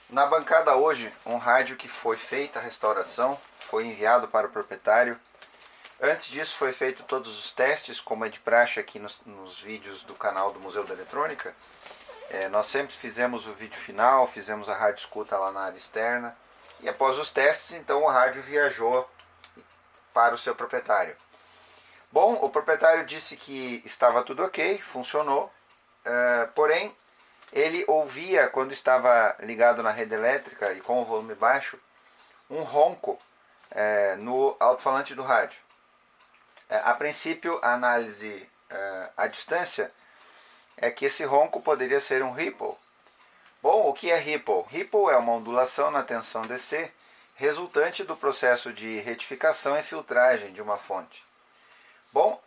Na bancada hoje, um rádio que foi feita a restauração, foi enviado para o proprietário. Antes disso foi feito todos os testes, como é de praxe aqui nos vídeos do canal do Museu da Eletrônica. Nós sempre fizemos o vídeo final, fizemos a rádio escuta lá na área externa. E após os testes, então o rádio viajou para o seu proprietário. Bom, o proprietário disse que estava tudo ok, funcionou, porém ele ouvia, quando estava ligado na rede elétrica e com o volume baixo, um ronco no alto-falante do rádio. A princípio, a análise à distância é que esse ronco poderia ser um ripple. Bom, o que é ripple? Ripple é uma ondulação na tensão DC resultante do processo de retificação e filtragem de uma fonte. Bom,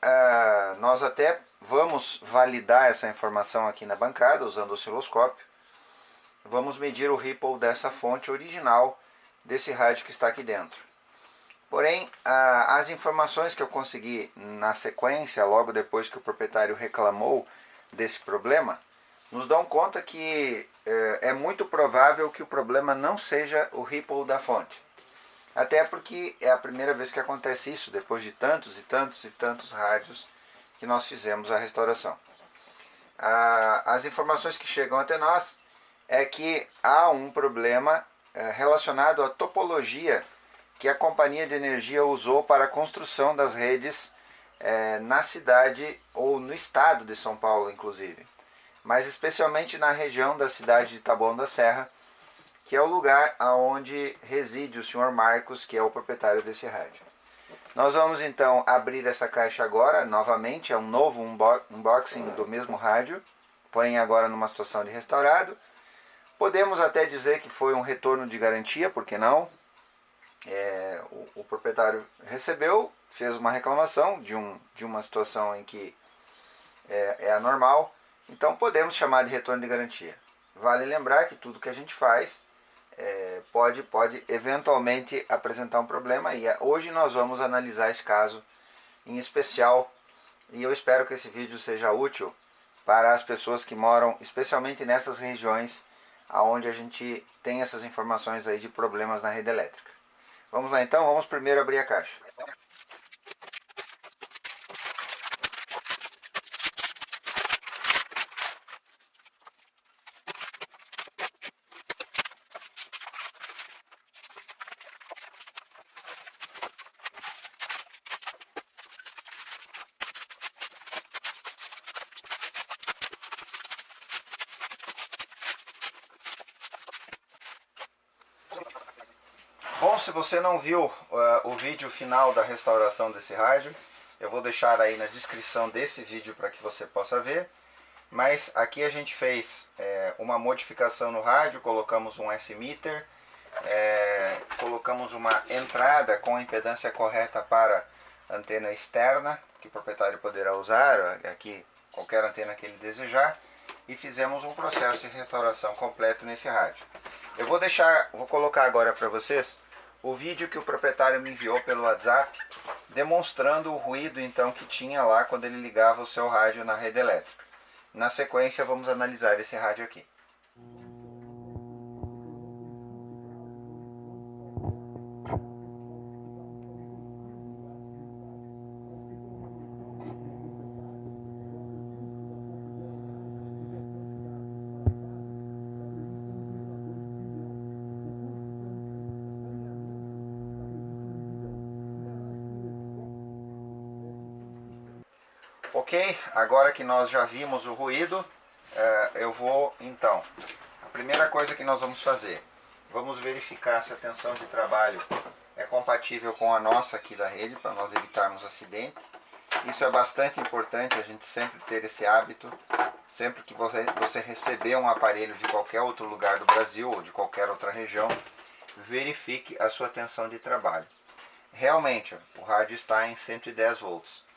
nós até vamos validar essa informação aqui na bancada usando o osciloscópio. Vamos medir o ripple dessa fonte original desse rádio que está aqui dentro. Porém, as informações que eu consegui na sequência, logo depois que o proprietário reclamou desse problema, nos dão conta que é muito provável que o problema não seja o ripple da fonte. Até porque é a primeira vez que acontece isso, depois de tantos e tantos e tantos rádios que nós fizemos a restauração. As informações que chegam até nós é que há um problema relacionado à topologia que a companhia de energia usou para a construção das redes na cidade ou no estado de São Paulo, inclusive. Mas especialmente na região da cidade de Taboão da Serra, que é o lugar onde reside o senhor Marcos, que é o proprietário desse rádio. Nós vamos então abrir essa caixa agora, novamente, é um novo unboxing do mesmo rádio, porém agora numa situação de restaurado. Podemos até dizer que foi um retorno de garantia, por que não? O proprietário recebeu, fez uma reclamação de uma situação em que é anormal, então podemos chamar de retorno de garantia. Vale lembrar que tudo que a gente faz pode eventualmente apresentar um problema e hoje nós vamos analisar esse caso em especial e eu espero que esse vídeo seja útil para as pessoas que moram especialmente nessas regiões onde a gente tem essas informações aí de problemas na rede elétrica. Vamos lá então, vamos primeiro abrir a caixa. Bom, se você não viu o vídeo final da restauração desse rádio, eu vou deixar aí na descrição desse vídeo para que você possa ver. Mas aqui a gente fez uma modificação no rádio, colocamos um S-meter, colocamos uma entrada com a impedância correta para antena externa, que o proprietário poderá usar, aqui qualquer antena que ele desejar, e fizemos um processo de restauração completo nesse rádio. Eu vou colocar agora para vocês o vídeo que o proprietário me enviou pelo WhatsApp, demonstrando o ruído então que tinha lá quando ele ligava o seu rádio na rede elétrica. Na sequência vamos analisar esse rádio aqui. Ok, agora que nós já vimos o ruído, eu vou então, a primeira coisa que nós vamos fazer, vamos verificar se a tensão de trabalho é compatível com a nossa aqui da rede, para nós evitarmos acidente. Isso é bastante importante, a gente sempre ter esse hábito, sempre que você receber um aparelho de qualquer outro lugar do Brasil ou de qualquer outra região, verifique a sua tensão de trabalho. Realmente, o rádio está em 110 volts.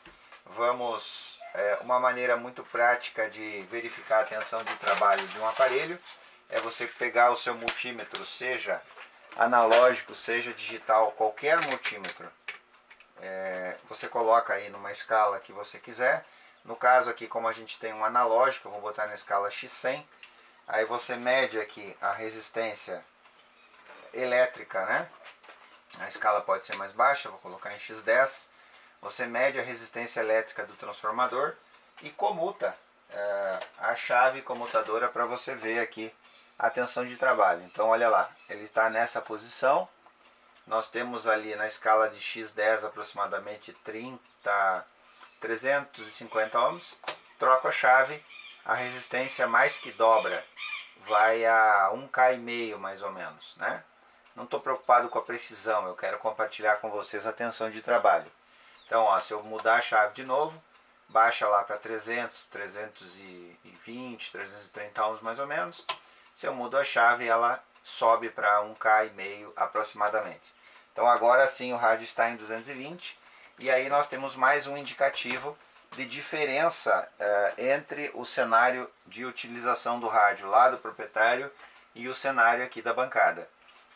Uma maneira muito prática de verificar a tensão de trabalho de um aparelho é você pegar o seu multímetro, seja analógico, seja digital, qualquer multímetro. Você coloca aí numa escala que você quiser. No caso aqui, como a gente tem um analógico, eu vou botar na escala X100. Aí você mede aqui a resistência elétrica, né? A escala pode ser mais baixa, vou colocar em X10. Você mede a resistência elétrica do transformador e comuta a chave comutadora para você ver aqui a tensão de trabalho. Então olha lá, ele está nessa posição. Nós temos ali na escala de X10 aproximadamente 350 ohms. Troco a chave, a resistência mais que dobra, vai a 1K e meio mais ou menos, né? Não estou preocupado com a precisão, eu quero compartilhar com vocês a tensão de trabalho. Então, ó, se eu mudar a chave de novo, baixa lá para 300, 320, 330 ohms mais ou menos. Se eu mudo a chave, ela sobe para 1K e meio aproximadamente. Então agora sim o rádio está em 220 e aí nós temos mais um indicativo de diferença entre o cenário de utilização do rádio lá do proprietário e o cenário aqui da bancada.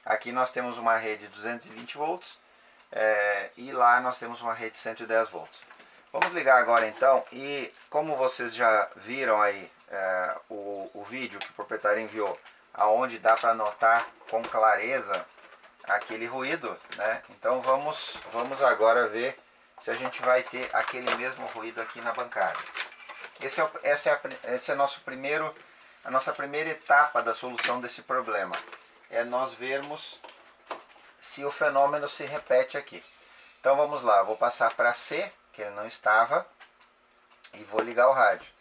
Aqui nós temos uma rede de 220 volts e lá nós temos uma rede de 110 volts. Vamos ligar agora então, e como vocês já viram aí o vídeo que o proprietário enviou, aonde dá para notar com clareza aquele ruído, né? Então vamos agora ver se a gente vai ter aquele mesmo ruído aqui na bancada. Esse é a nossa primeira etapa da solução desse problema. É nós vermos se o fenômeno se repete aqui. Então vamos lá, vou passar para C, que ele não estava, e vou ligar o rádio.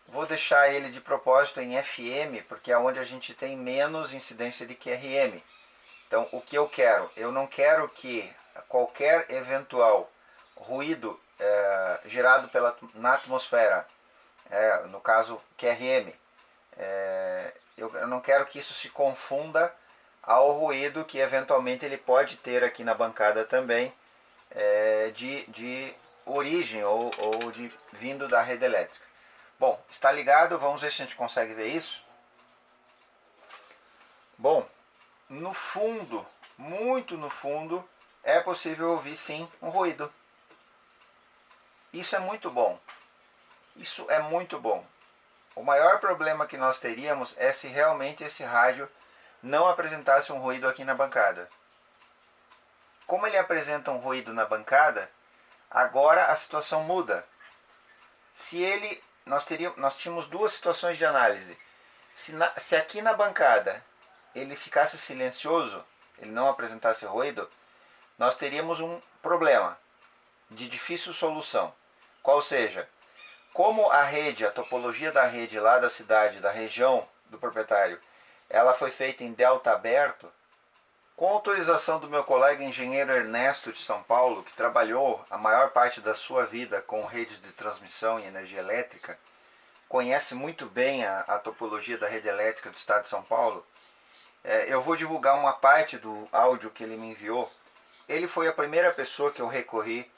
Vou deixar ele de propósito em FM, porque é onde a gente tem menos incidência de QRM. Então o que eu quero? Eu não quero que qualquer eventual ruído gerado na atmosfera, no caso QRM, eu não quero que isso se confunda ao ruído que eventualmente ele pode ter aqui na bancada também, de origem ou vindo da rede elétrica. Bom, está ligado, vamos ver se a gente consegue ver isso. Bom, no fundo, muito no fundo, é possível ouvir sim um ruído. Isso é muito bom. Isso é muito bom. O maior problema que nós teríamos é se realmente esse rádio não apresentasse um ruído aqui na bancada. Como ele apresenta um ruído na bancada, agora a situação muda. Nós tínhamos duas situações de análise. Se aqui na bancada ele ficasse silencioso, ele não apresentasse ruído, nós teríamos um problema de difícil solução. Qual seja, como a topologia da rede lá da cidade, da região do proprietário, ela foi feita em delta aberto, com autorização do meu colega engenheiro Ernesto de São Paulo, que trabalhou a maior parte da sua vida com redes de transmissão e energia elétrica, conhece muito bem a topologia da rede elétrica do estado de São Paulo. Eu vou divulgar uma parte do áudio que ele me enviou. Ele foi a primeira pessoa que eu recorri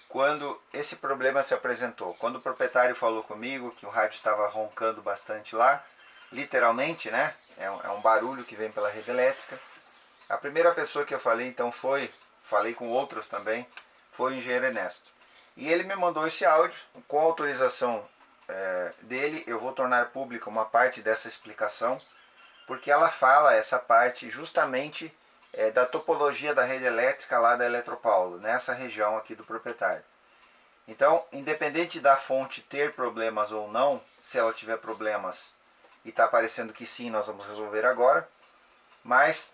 quando esse problema se apresentou. Quando o proprietário falou comigo que o rádio estava roncando bastante lá, literalmente, né? É um barulho que vem pela rede elétrica. A primeira pessoa que eu falei, então, falei com outros também, foi o engenheiro Ernesto. E ele me mandou esse áudio, com autorização dele, eu vou tornar pública uma parte dessa explicação, porque ela fala essa parte justamente da topologia da rede elétrica lá da Eletropaulo, nessa região aqui do proprietário. Então, independente da fonte ter problemas ou não, se ela tiver problemas e está parecendo que sim, nós vamos resolver agora, mas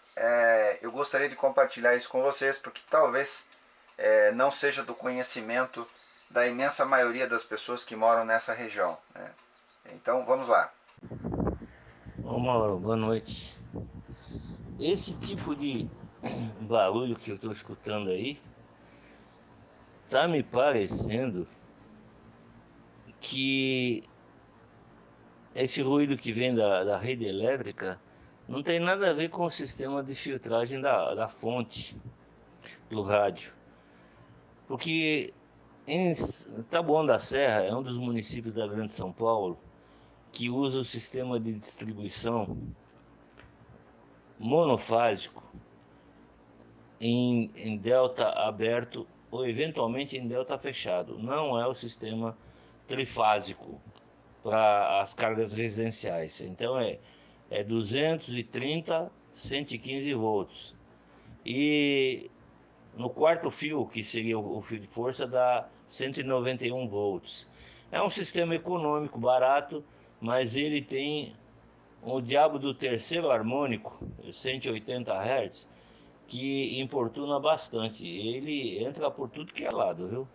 eu gostaria de compartilhar isso com vocês, porque talvez não seja do conhecimento da imensa maioria das pessoas que moram nessa região, né? Então, vamos lá. Ô Mauro, boa noite. Esse tipo de barulho que eu estou escutando aí tá me parecendo que esse ruído que vem da rede elétrica não tem nada a ver com o sistema de filtragem da fonte do rádio. Porque em Taboão da Serra é um dos municípios da Grande São Paulo que usa o sistema de distribuição monofásico em delta aberto ou eventualmente em delta fechado. Não é o sistema trifásico para as cargas residenciais. Então é 230 115 volts. E no quarto fio, que seria o fio de força, dá 191 volts. É um sistema econômico, barato, mas ele tem o diabo do terceiro harmônico, 180 Hz, que importuna bastante. Ele entra por tudo que é lado, viu?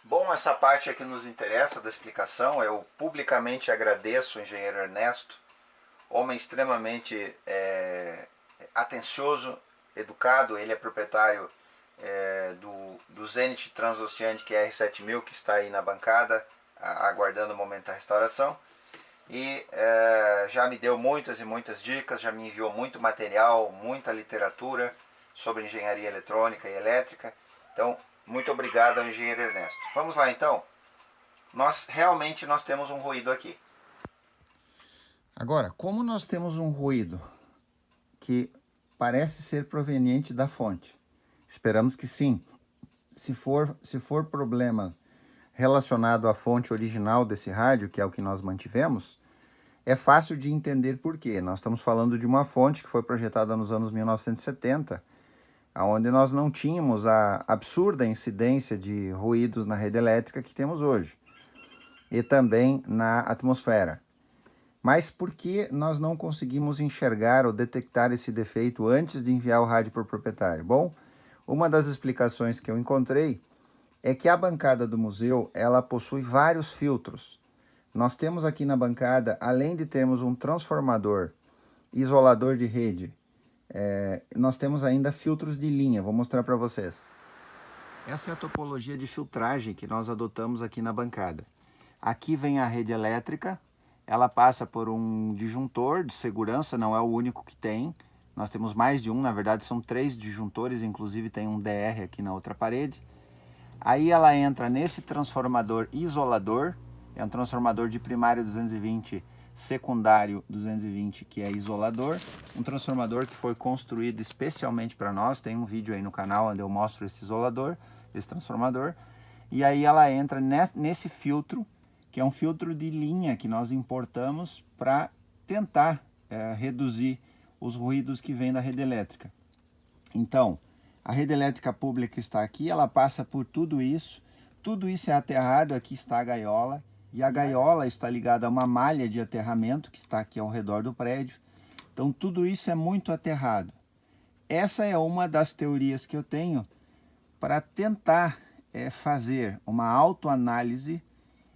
Bom, essa parte é que nos interessa da explicação. Eu publicamente agradeço o engenheiro Ernesto, homem extremamente atencioso, educado. Ele é proprietário do Zenit Transoceanic R7000, que está aí na bancada, aguardando o momento da restauração. E já me deu muitas e muitas dicas, já me enviou muito material, muita literatura sobre engenharia eletrônica e elétrica. Então, muito obrigado ao engenheiro Ernesto. Vamos lá então. Realmente nós temos um ruído aqui. Agora, como nós temos um ruído que parece ser proveniente da fonte, esperamos que sim. Se for problema relacionado à fonte original desse rádio, que é o que nós mantivemos, é fácil de entender por quê. Nós estamos falando de uma fonte que foi projetada nos anos 1970, onde nós não tínhamos a absurda incidência de ruídos na rede elétrica que temos hoje, e também na atmosfera. Mas por que nós não conseguimos enxergar ou detectar esse defeito antes de enviar o rádio para o proprietário? Bom, uma das explicações que eu encontrei é que a bancada do museu, ela possui vários filtros. Nós temos aqui na bancada, além de termos um transformador, isolador de rede, nós temos ainda filtros de linha. Vou mostrar para vocês. Essa é a topologia de filtragem que nós adotamos aqui na bancada. Aqui vem a rede elétrica, ela passa por um disjuntor de segurança, não é o único que tem. Nós temos mais de um, na verdade são 3 disjuntores, inclusive tem um DR aqui na outra parede. Aí ela entra nesse transformador isolador, é um transformador de primário 220, secundário 220, que é isolador. Um transformador que foi construído especialmente para nós, tem um vídeo aí no canal onde eu mostro esse isolador, esse transformador. E aí ela entra nesse filtro, que é um filtro de linha que nós importamos para tentar reduzir os ruídos que vêm da rede elétrica. Então, a rede elétrica pública está aqui, ela passa por tudo isso é aterrado, aqui está a gaiola, e a gaiola está ligada a uma malha de aterramento que está aqui ao redor do prédio. Então tudo isso é muito aterrado. Essa é uma das teorias que eu tenho para tentar fazer uma autoanálise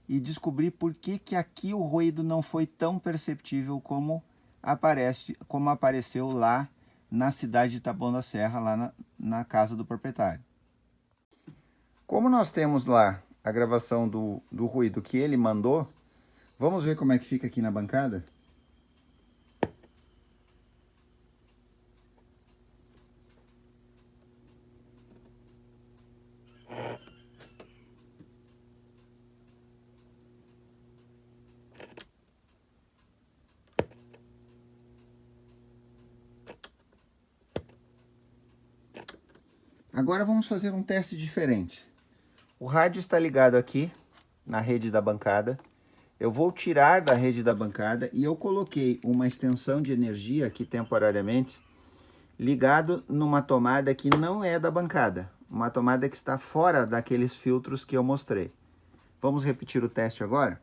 e descobrir por que aqui o ruído não foi tão perceptível como apareceu lá na cidade de Taboão da Serra, lá na casa do proprietário. Como nós temos lá a gravação do ruído que ele mandou, vamos ver como é que fica aqui na bancada? Agora vamos fazer um teste diferente. O rádio está ligado aqui na rede da bancada. Eu vou tirar da rede da bancada e eu coloquei uma extensão de energia aqui temporariamente ligado numa tomada que não é da bancada, uma tomada que está fora daqueles filtros que eu mostrei. Vamos repetir o teste agora?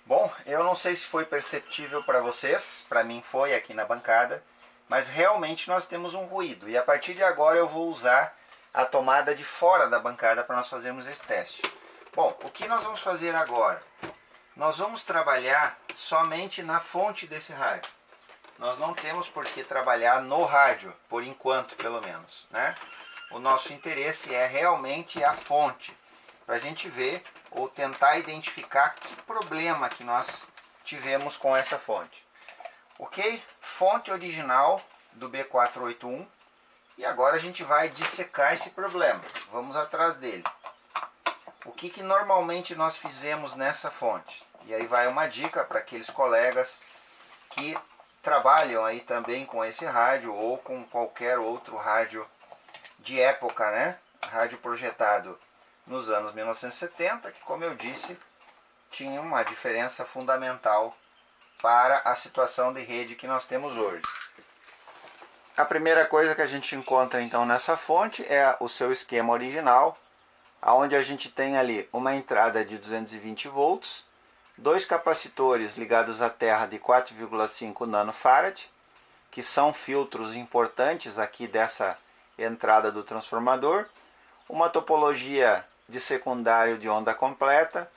Bom, eu não sei se foi perceptível para vocês, para mim foi aqui na bancada, mas realmente nós temos um ruído. E a partir de agora eu vou usar a tomada de fora da bancada para nós fazermos esse teste. Bom, o que nós vamos fazer agora? Nós vamos trabalhar somente na fonte desse rádio. Nós não temos por que trabalhar no rádio, por enquanto pelo menos, né? O nosso interesse é realmente a fonte, para a gente ver ou tentar identificar que problema que nós tivemos com essa fonte. Ok? Fonte original do B481. E agora a gente vai dissecar esse problema. Vamos atrás dele. O que normalmente nós fizemos nessa fonte? E aí vai uma dica para aqueles colegas que trabalham aí também com esse rádio ou com qualquer outro rádio de época, né? Rádio projetado nos anos 1970, que, como eu disse, tinha uma diferença fundamental para a situação de rede que nós temos hoje. A primeira coisa que a gente encontra então nessa fonte é o seu esquema original, onde a gente tem ali uma entrada de 220 volts, dois capacitores ligados à terra de 4,5 nanofarad, que são filtros importantes aqui dessa entrada do transformador, uma topologia de secundário de onda completa,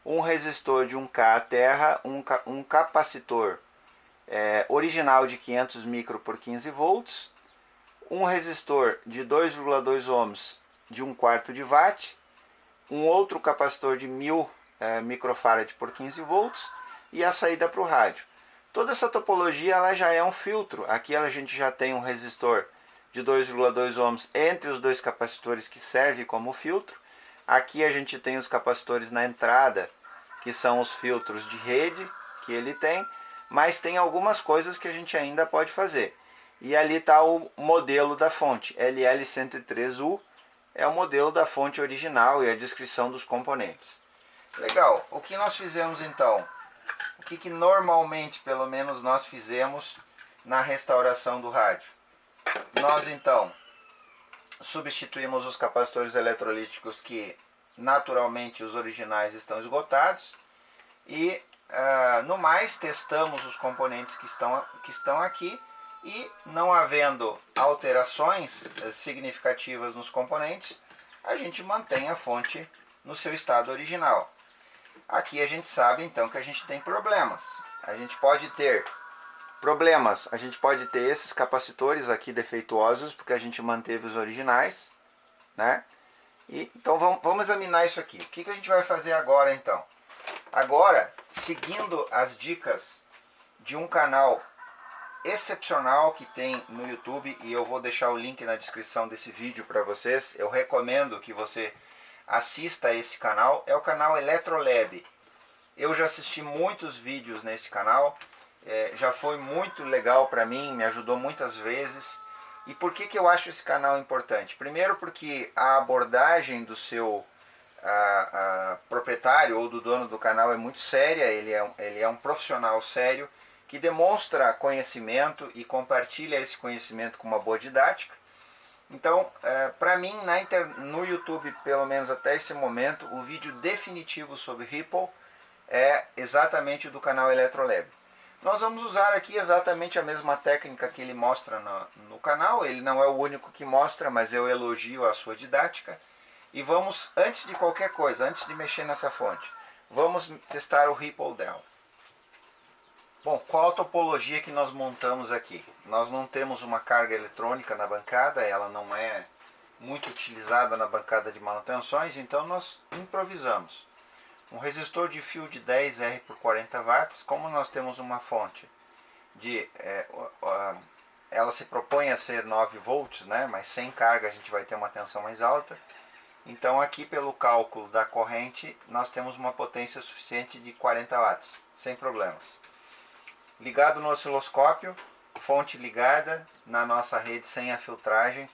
um resistor de 1K à terra, um capacitor original de 500 micro por 15 volts, um resistor de 2,2 ohms de 1/4 de watt, um outro capacitor de 1000 microfarad por 15 volts e a saída para o rádio. Toda essa topologia ela já é um filtro. Aqui a gente já tem um resistor de 2,2 ohms entre os dois capacitores que serve como filtro. Aqui a gente tem os capacitores na entrada, que são os filtros de rede que ele tem, mas tem algumas coisas que a gente ainda pode fazer. E ali está o modelo da fonte, LL103U, é o modelo da fonte original e a descrição dos componentes. Legal, o que nós fizemos então? O que normalmente, pelo menos, nós fizemos na restauração do rádio? Nós então substituímos os capacitores eletrolíticos que naturalmente os originais estão esgotados e no mais testamos os componentes que estão aqui e não havendo alterações significativas nos componentes, a gente mantém a fonte no seu estado original. Aqui a gente sabe então que a gente tem problemas. A gente pode ter problemas, a gente pode ter esses capacitores aqui defeituosos, porque a gente manteve os originais, né? Então vamos examinar isso aqui. O que a gente vai fazer agora então? Agora, seguindo as dicas de um canal excepcional que tem no YouTube, e eu vou deixar o link na descrição desse vídeo para vocês, eu recomendo que você assista a esse canal, é o canal Eletrolab. Eu já assisti muitos vídeos nesse canal, já foi muito legal para mim, me ajudou muitas vezes. E por que eu acho esse canal importante? Primeiro porque a abordagem do seu proprietário ou do dono do canal é muito séria, ele é um profissional sério, que demonstra conhecimento e compartilha esse conhecimento com uma boa didática. Então, para mim, no YouTube, pelo menos até esse momento, o vídeo definitivo sobre Ripple é exatamente o do canal Eletrolab. Nós vamos usar aqui exatamente a mesma técnica que ele mostra no canal. Ele não é o único que mostra, mas eu elogio a sua didática. E vamos, antes de qualquer coisa, antes de mexer nessa fonte, vamos testar o Ripple dela. Bom, qual a topologia que nós montamos aqui? Nós não temos uma carga eletrônica na bancada, ela não é muito utilizada na bancada de manutenções, então nós improvisamos. Um resistor de fio de 10R por 40 watts, como nós temos uma fonte ela se propõe a ser 9 volts, né? Mas sem carga a gente vai ter uma tensão mais alta. Então aqui pelo cálculo da corrente nós temos uma potência suficiente de 40 watts, sem problemas. Ligado no osciloscópio, fonte ligada na nossa rede sem a filtragem,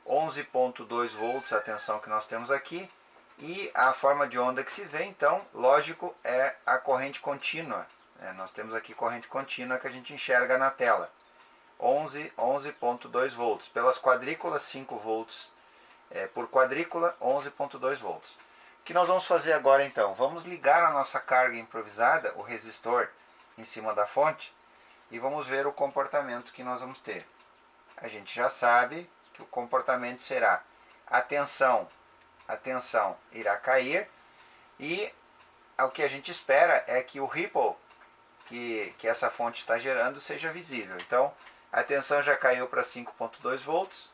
11,2 volts a tensão que nós temos aqui. E a forma de onda que se vê, então, lógico, é a corrente contínua. Nós temos aqui corrente contínua que a gente enxerga na tela. 11,2 volts. Pelas quadrículas, 5 volts por quadrícula, 11,2 volts. O que nós vamos fazer agora, então? Vamos ligar a nossa carga improvisada, o resistor, em cima da fonte, e vamos ver o comportamento que nós vamos ter. A gente já sabe que o comportamento será a tensão irá cair e o que a gente espera é que o ripple que essa fonte está gerando seja visível. Então a tensão já caiu para 5,2 volts.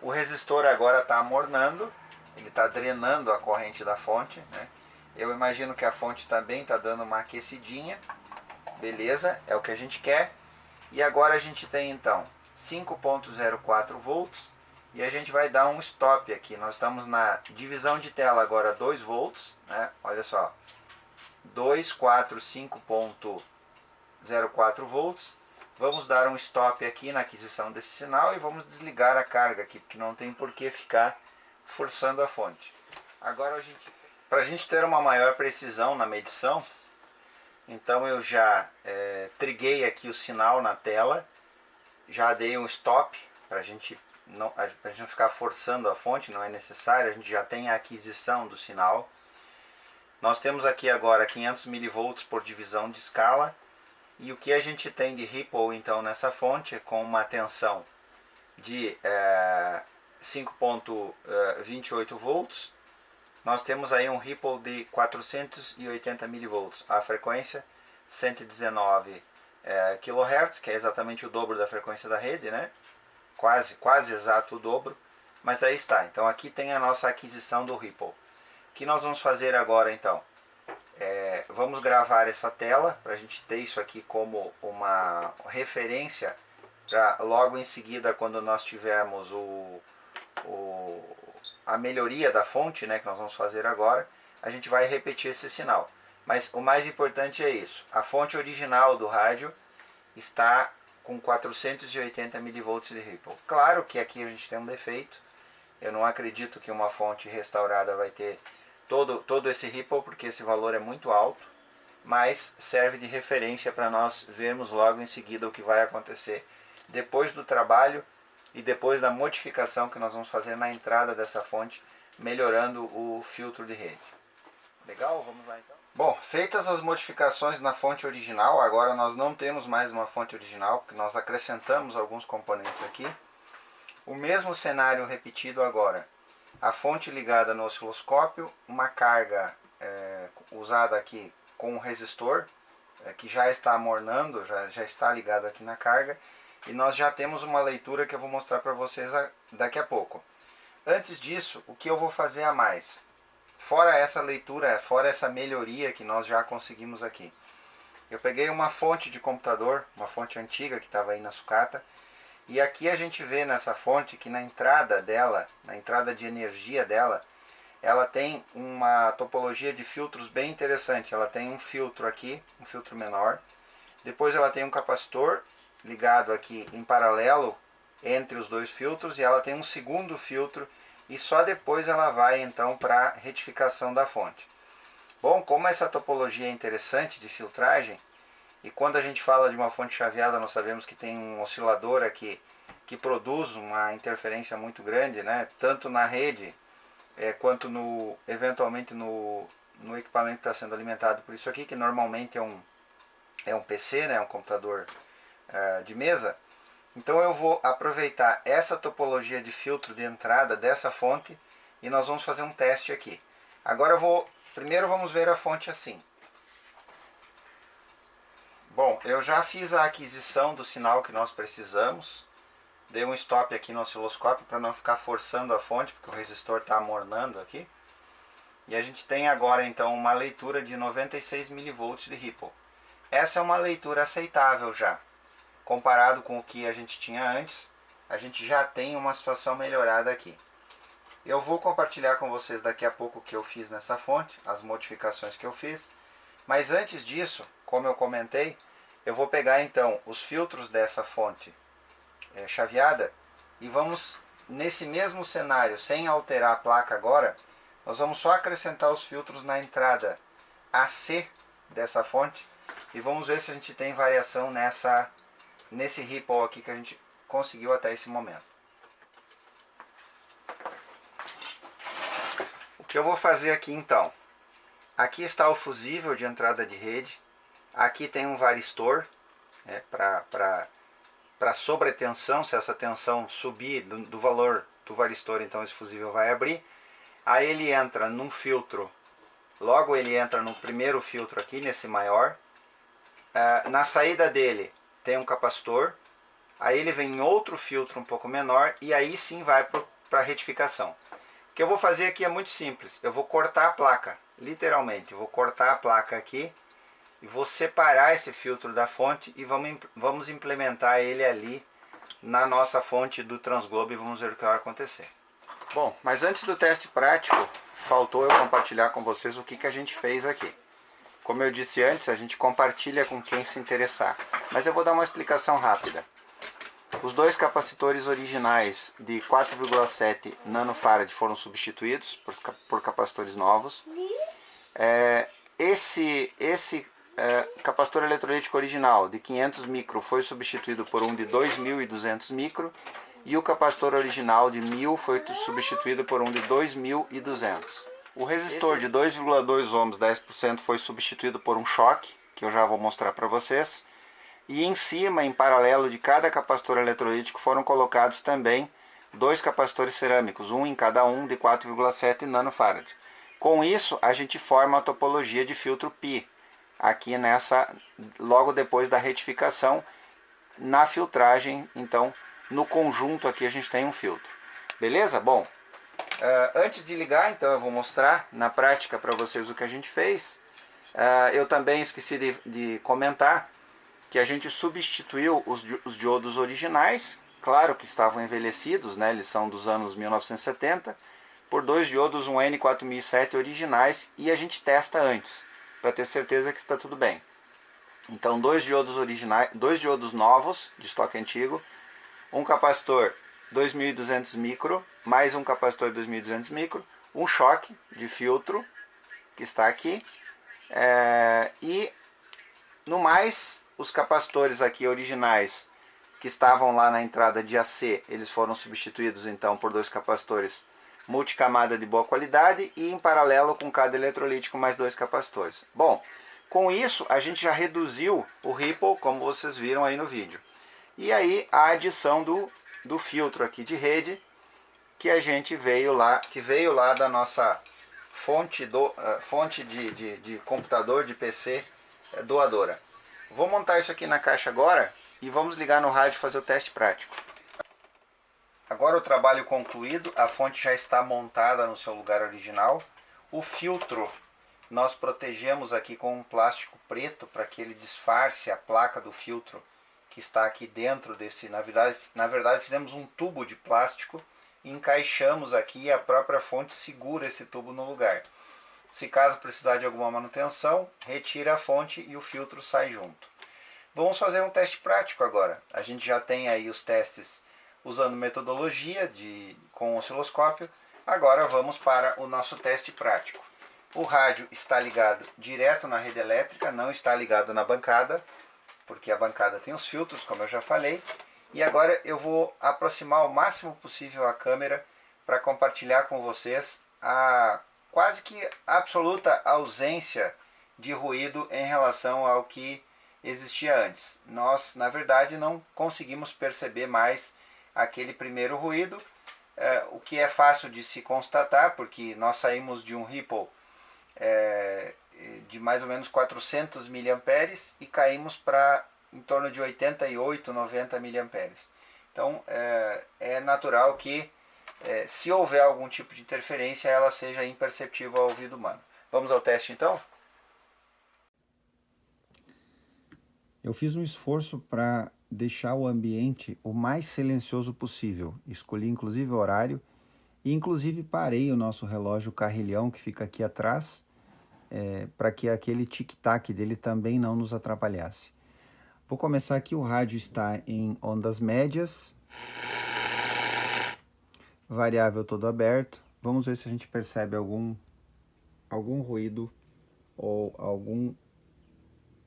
O resistor agora está amornando, ele está drenando a corrente da fonte, né? Eu imagino que a fonte também está dando uma aquecidinha. Beleza, é o que a gente quer. E agora a gente tem então 5.04 volts e a gente vai dar um stop aqui. Nós estamos na divisão de tela agora 2 volts, né? Olha só, 245.04 volts. Vamos dar um stop aqui na aquisição desse sinal e vamos desligar a carga aqui, porque não tem por que ficar forçando a fonte. Agora, para a gente ter uma maior precisão na medição, então eu já triguei aqui o sinal na tela, já dei um stop para a gente não ficar forçando a fonte, não é necessário, a gente já tem a aquisição do sinal. Nós temos aqui agora 500 mV por divisão de escala. E o que a gente tem de ripple então nessa fonte, com uma tensão de 5.28 volts, nós temos aí um ripple de 480 mV, a frequência 119 kHz, que é exatamente o dobro da frequência da rede, né? Quase exato o dobro, mas aí está. Então aqui tem a nossa aquisição do ripple. O que nós vamos fazer agora então? Vamos gravar essa tela para a gente ter isso aqui como uma referência para logo em seguida, quando nós tivermos a melhoria da fonte, né, que nós vamos fazer agora, a gente vai repetir esse sinal. Mas o mais importante é isso: a fonte original do rádio está com 480 mV de ripple. Claro que aqui a gente tem um defeito. Eu não acredito que uma fonte restaurada vai ter todo esse ripple, porque esse valor é muito alto, mas serve de referência para nós vermos logo em seguida o que vai acontecer depois do trabalho e depois da modificação que nós vamos fazer na entrada dessa fonte, melhorando o filtro de rede. Legal? Vamos lá então? Bom, feitas as modificações na fonte original, agora nós não temos mais uma fonte original, porque nós acrescentamos alguns componentes aqui. O mesmo cenário repetido agora. A fonte ligada no osciloscópio, uma carga usada aqui com um resistor, que já está amornando, já está ligado aqui na carga, e nós já temos uma leitura que eu vou mostrar para vocês daqui a pouco. Antes disso, o que eu vou fazer a mais? Fora essa leitura, fora essa melhoria que nós já conseguimos aqui. Eu peguei uma fonte de computador, uma fonte antiga que estava aí na sucata, e aqui a gente vê nessa fonte que na entrada dela, na entrada de energia dela, ela tem uma topologia de filtros bem interessante. Ela tem um filtro aqui, um filtro menor. Depois ela tem um capacitor ligado aqui em paralelo entre os dois filtros. E ela tem um segundo filtro. E só depois ela vai então para a retificação da fonte. Bom, como essa topologia é interessante de filtragem, e quando a gente fala de uma fonte chaveada, nós sabemos que tem um oscilador aqui que produz uma interferência muito grande, né? Tanto na rede quanto eventualmente no equipamento que está sendo alimentado por isso aqui, que normalmente é um PC, né? Um computador de mesa. Então eu vou aproveitar essa topologia de filtro de entrada dessa fonte e nós vamos fazer um teste aqui. Agora primeiro vamos ver a fonte assim. Bom, eu já fiz a aquisição do sinal que nós precisamos. Dei um stop aqui no osciloscópio para não ficar forçando a fonte, porque o resistor está amornando aqui. E a gente tem agora então uma leitura de 96 mV de ripple. Essa é uma leitura aceitável já. Comparado com o que a gente tinha antes, a gente já tem uma situação melhorada aqui. Eu vou compartilhar com vocês daqui a pouco o que eu fiz nessa fonte, as modificações que eu fiz. Mas antes disso, como eu comentei, eu vou pegar então os filtros dessa fonte chaveada e vamos, nesse mesmo cenário, sem alterar a placa agora, nós vamos só acrescentar os filtros na entrada AC dessa fonte e vamos ver se a gente tem variação nesse ripple aqui que a gente conseguiu até esse momento. O que eu vou fazer aqui então? Aqui está o fusível de entrada de rede. Aqui tem um varistor, né, para sobretensão. Se essa tensão subir do valor do varistor, então esse fusível vai abrir. Aí ele entra num filtro, logo ele entra no primeiro filtro aqui, nesse maior. Na saída dele tem um capacitor. Aí ele vem em outro filtro um pouco menor e aí sim vai para a retificação. O que eu vou fazer aqui é muito simples. Eu vou cortar a placa, literalmente. Eu vou cortar a placa aqui e vou separar esse filtro da fonte e vamos implementar ele ali na nossa fonte do Transglobe e vamos ver o que vai acontecer. Bom, mas antes do teste prático, faltou eu compartilhar com vocês o que a gente fez aqui. Como eu disse antes, a gente compartilha com quem se interessar, mas eu vou dar uma explicação rápida. Os dois capacitores originais de 4,7 nanofarad foram substituídos por capacitores novos. Esse capacitor eletrolítico original de 500 micro foi substituído por um de 2.200 micro e o capacitor original de 1000 foi substituído por um de 2.200. O resistor de 2,2 ohms 10% foi substituído por um choque, que eu já vou mostrar para vocês. E em cima, em paralelo de cada capacitor eletrolítico, foram colocados também dois capacitores cerâmicos, um em cada um de 4,7 nanofarad. Com isso, a gente forma a topologia de filtro Pi, aqui logo depois da retificação, na filtragem. Então, no conjunto aqui a gente tem um filtro. Beleza? Bom, antes de ligar, então eu vou mostrar na prática para vocês o que a gente fez. Eu também esqueci de comentar que a gente substituiu os diodos originais, claro que estavam envelhecidos, né? Eles são dos anos 1970, por dois diodos, um N4007 originais, e a gente testa antes, para ter certeza que está tudo bem. Então, dois diodos originais, dois diodos novos, de estoque antigo, um capacitor 2.200 micro, mais um capacitor 2.200 micro, um choque de filtro, que está aqui, e no mais, os capacitores aqui originais que estavam lá na entrada de AC, eles foram substituídos então por dois capacitores multicamada de boa qualidade e em paralelo com cada eletrolítico mais dois capacitores. Bom, com isso a gente já reduziu o ripple, como vocês viram aí no vídeo. E aí a adição do filtro aqui de rede que a gente veio lá da nossa fonte de computador, de PC doadora. Vou montar isso aqui na caixa agora e vamos ligar no rádio e fazer o teste prático. Agora o trabalho concluído, a fonte já está montada no seu lugar original. O filtro nós protegemos aqui com um plástico preto para que ele disfarce a placa do filtro que está aqui dentro desse. Na verdade fizemos um tubo de plástico e encaixamos aqui e a própria fonte segura esse tubo no lugar. Se caso precisar de alguma manutenção, retira a fonte e o filtro sai junto. Vamos fazer um teste prático agora. A gente já tem aí os testes usando metodologia com osciloscópio. Agora vamos para o nosso teste prático. O rádio está ligado direto na rede elétrica, não está ligado na bancada, porque a bancada tem os filtros, como eu já falei. E agora eu vou aproximar o máximo possível a câmera para compartilhar com vocês a quase que absoluta ausência de ruído em relação ao que existia antes. Nós, na verdade, não conseguimos perceber mais aquele primeiro ruído, o que é fácil de se constatar, porque nós saímos de um ripple de mais ou menos 400 mA e caímos para em torno de 88, 90 mA. Então é natural que se houver algum tipo de interferência ela seja imperceptível ao ouvido humano. Vamos ao teste então? Eu fiz um esforço para deixar o ambiente o mais silencioso possível. Escolhi inclusive o horário e inclusive parei o nosso relógio carrilhão que fica aqui atrás para que aquele tic-tac dele também não nos atrapalhasse. Vou começar aqui, o rádio está em ondas médias, variável todo aberto. Vamos ver se a gente percebe algum ruído ou algum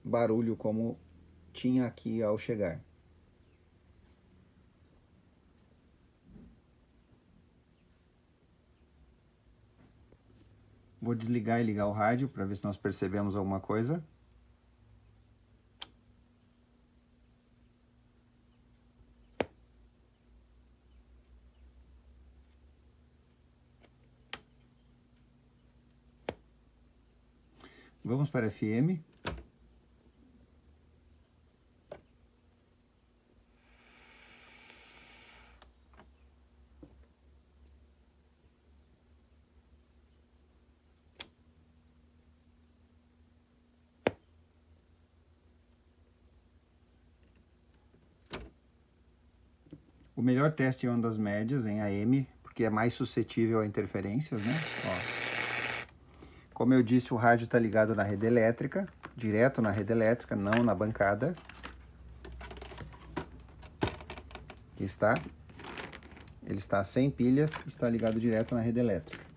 barulho como tinha aqui ao chegar. Vou desligar e ligar o rádio para ver se nós percebemos alguma coisa. Vamos para FM. O melhor teste em ondas médias, em AM, porque é mais suscetível a interferências, né? Ó. Como eu disse, o rádio está ligado na rede elétrica, direto na rede elétrica, não na bancada. Aqui está. Ele está sem pilhas, está ligado direto na rede elétrica.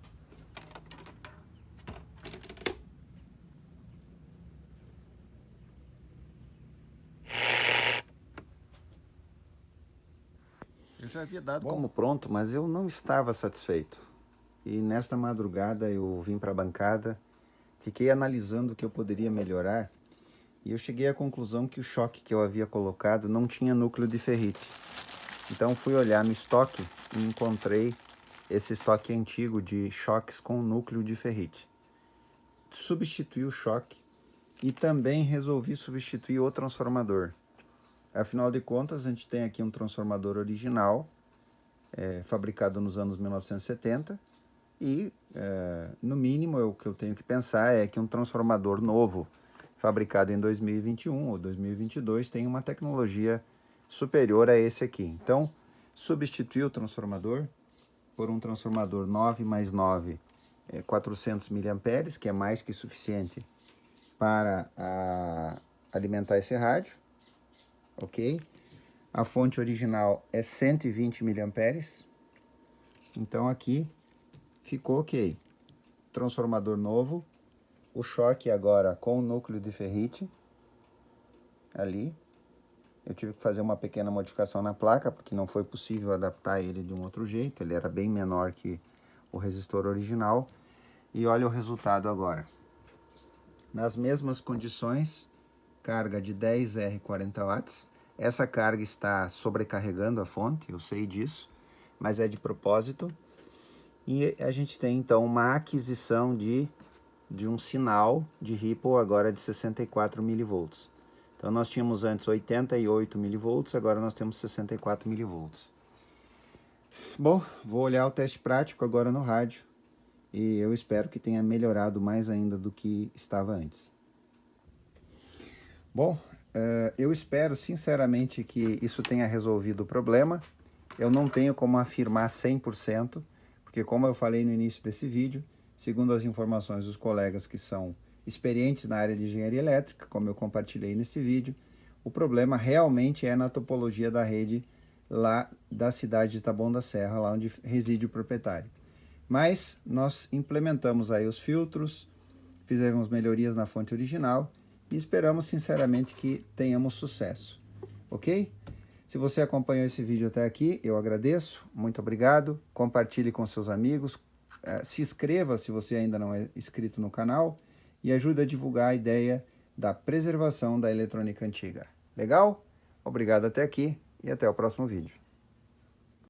Eu já havia dado como pronto, mas eu não estava satisfeito. E nesta madrugada eu vim para a bancada, fiquei analisando o que eu poderia melhorar e eu cheguei à conclusão que o choque que eu havia colocado não tinha núcleo de ferrite. Então fui olhar no estoque e encontrei esse estoque antigo de choques com núcleo de ferrite. Substituí o choque e também resolvi substituir o transformador. Afinal de contas, a gente tem aqui um transformador original, fabricado nos anos 1970, e no mínimo o que eu tenho que pensar é que um transformador novo, fabricado em 2021 ou 2022, tem uma tecnologia superior a esse aqui. Então, substituir o transformador por um transformador 9 mais 9, 400 mA, que é mais que suficiente para alimentar esse rádio, ok? A fonte original é 120 mA, então aqui ficou ok. Transformador novo, o choque agora com o núcleo de ferrite, ali. Eu tive que fazer uma pequena modificação na placa, porque não foi possível adaptar ele de um outro jeito, ele era bem menor que o resistor original. E olha o resultado agora. Nas mesmas condições, carga de 10 R 40 watts. Essa carga está sobrecarregando a fonte, eu sei disso, mas é de propósito. E a gente tem então uma aquisição de um sinal de Ripple agora de 64 mV. Então nós tínhamos antes 88 mV, agora nós temos 64 mV. Bom, vou olhar o teste prático agora no rádio e eu espero que tenha melhorado mais ainda do que estava antes. Bom, eu espero sinceramente que isso tenha resolvido o problema. Eu não tenho como afirmar 100%, porque como eu falei no início desse vídeo, segundo as informações dos colegas que são experientes na área de engenharia elétrica, como eu compartilhei nesse vídeo, o problema realmente é na topologia da rede lá da cidade de Taboão da Serra, lá onde reside o proprietário. Mas nós implementamos aí os filtros, fizemos melhorias na fonte original e esperamos sinceramente que tenhamos sucesso, ok? Se você acompanhou esse vídeo até aqui, eu agradeço, muito obrigado, compartilhe com seus amigos, se inscreva se você ainda não é inscrito no canal e ajude a divulgar a ideia da preservação da eletrônica antiga. Legal? Obrigado até aqui e até o próximo vídeo.